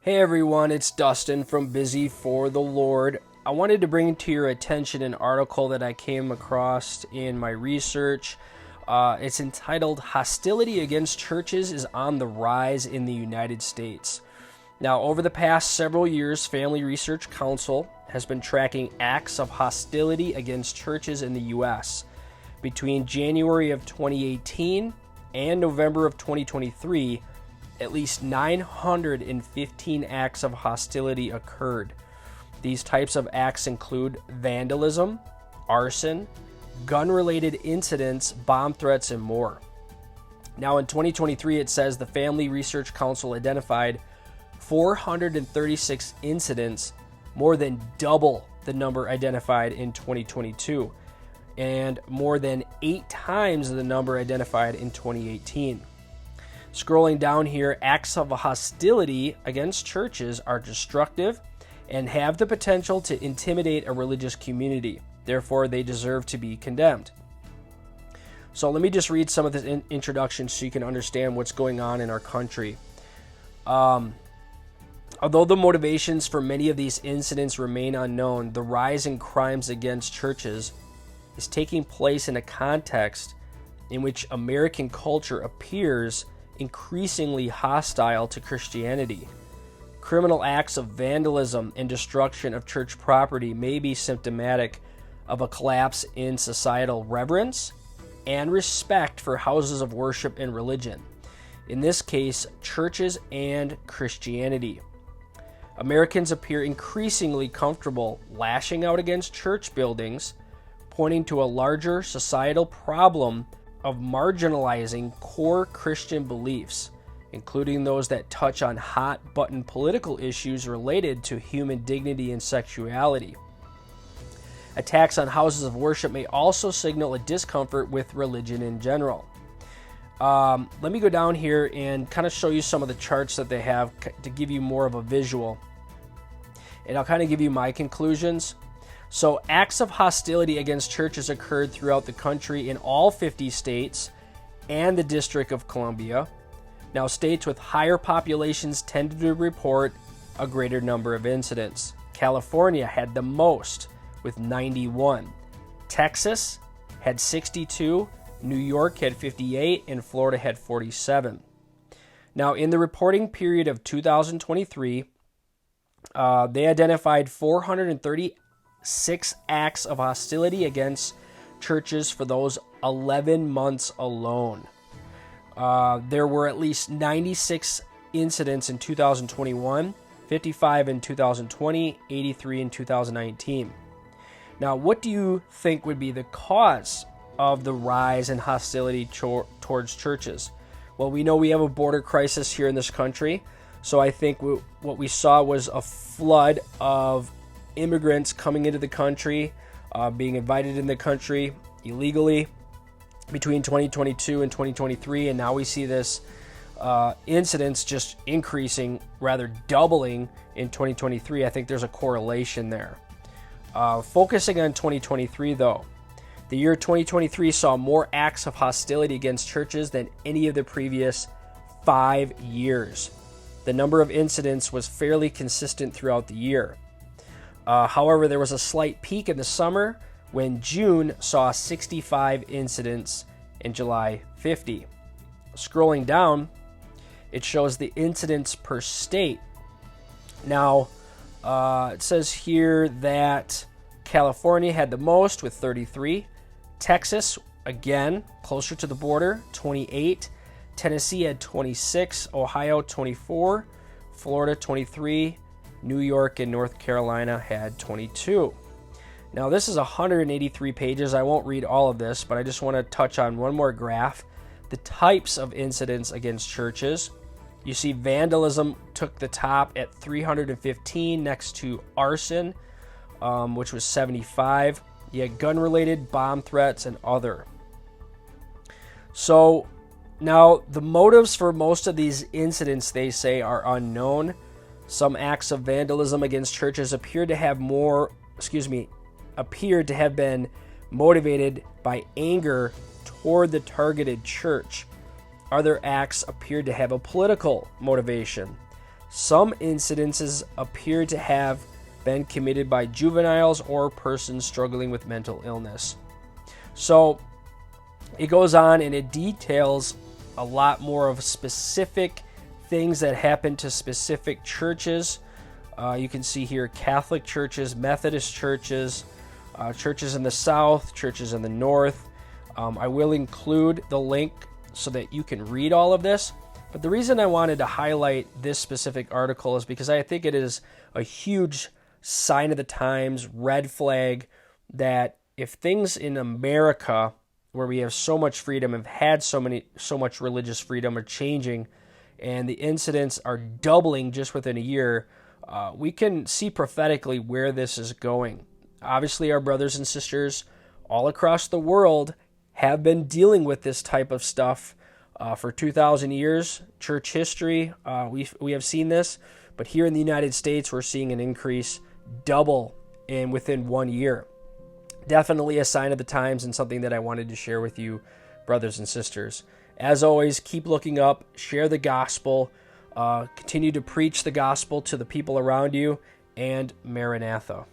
Hey everyone, it's Dustin from Busy for the Lord. I wanted to bring to your attention an article that I came across in my research. It's entitled Hostility Against Churches is on the Rise in the United States. Now, over the past several years, Family Research Council has been tracking acts of hostility against churches in the U.S. Between January of 2018 and November of 2023, at least 915 acts of hostility occurred. These types of acts include vandalism, arson, gun-related incidents, bomb threats, and more. Now in 2023, it says the Family Research Council identified 436 incidents, more than double the number identified in 2022, and more than 8 times the number identified in 2018. Scrolling down here, acts of hostility against churches are destructive and have the potential to intimidate a religious community. Therefore, they deserve to be condemned. So let me just read some of this introduction so you can understand what's going on in our country. Although the motivations for many of these incidents remain unknown, the rise in crimes against churches is taking place in a context in which American culture appears increasingly hostile to Christianity. Criminal acts of vandalism and destruction of church property may be symptomatic of a collapse in societal reverence and respect for houses of worship and religion. In this case, churches and Christianity. Americans appear increasingly comfortable lashing out against church buildings, pointing to a larger societal problem of marginalizing core Christian beliefs, including those that touch on hot-button political issues related to human dignity and sexuality. Attacks on houses of worship may also signal a discomfort with religion in general. Let me go down here and kind of show you some of the charts that they have to give you more of a visual. And I'll kind of give you my conclusions. So acts of hostility against churches occurred throughout the country in all 50 states and the District of Columbia. Now, states with higher populations tended to report a greater number of incidents. California had the most with 91. Texas had 62. New York had 58, and Florida had 47. Now, in the reporting period of 2023, they identified 436 acts of hostility against churches for those 11 months alone. There were at least 96 incidents in 2021, 55 in 2020, 83 in 2019. Now, what do you think would be the cause of the rise in hostility towards churches? Well, we know we have a border crisis here in this country, so I think what we saw was a flood of immigrants coming into the country, being invited in the country illegally between 2022 and 2023, and now we see this incidents just increasing, rather doubling in 2023. I think there's a correlation there. Focusing on 2023, though, the year 2023 saw more acts of hostility against churches than any of the previous 5 years. The number of incidents was fairly consistent throughout the year. However, there was a slight peak in the summer when June saw 65 incidents and July 50. Scrolling down, it shows the incidents per state. Now, it says here that California had the most with 33. Texas, again, closer to the border, 28. Tennessee had 26. Ohio, 24. Florida, 23. New York and North Carolina had 22. Now, this is 183 pages. I won't read all of this, but I just want to touch on one more graph. The types of incidents against churches. You see vandalism took the top at 315 next to arson, which was 75. You had gun-related, bomb threats, and other. So now the motives for most of these incidents, they say, are unknown. Some acts of vandalism against churches appeared to have been motivated by anger toward the targeted church. Other acts appeared to have a political motivation. Some incidences appear to have been committed by juveniles or persons struggling with mental illness. So it goes on and it details a lot more of specific things that happen to specific churches. You can see here Catholic churches, Methodist churches, churches in the South, churches in the North. I will include the link so that you can read all of this. But the reason I wanted to highlight this specific article is because I think it is a huge sign of the times, red flag, that if things in America, where we have so much freedom, have had so much religious freedom, are changing, and the incidents are doubling just within a year, we can see prophetically where this is going. Obviously, our brothers and sisters all across the world have been dealing with this type of stuff for 2,000 years. Church history, we have seen this, but here in the United States, we're seeing an increase double within 1 year. Definitely a sign of the times and something that I wanted to share with you, brothers and sisters. As always, keep looking up, share the gospel, continue to preach the gospel to the people around you, and Maranatha.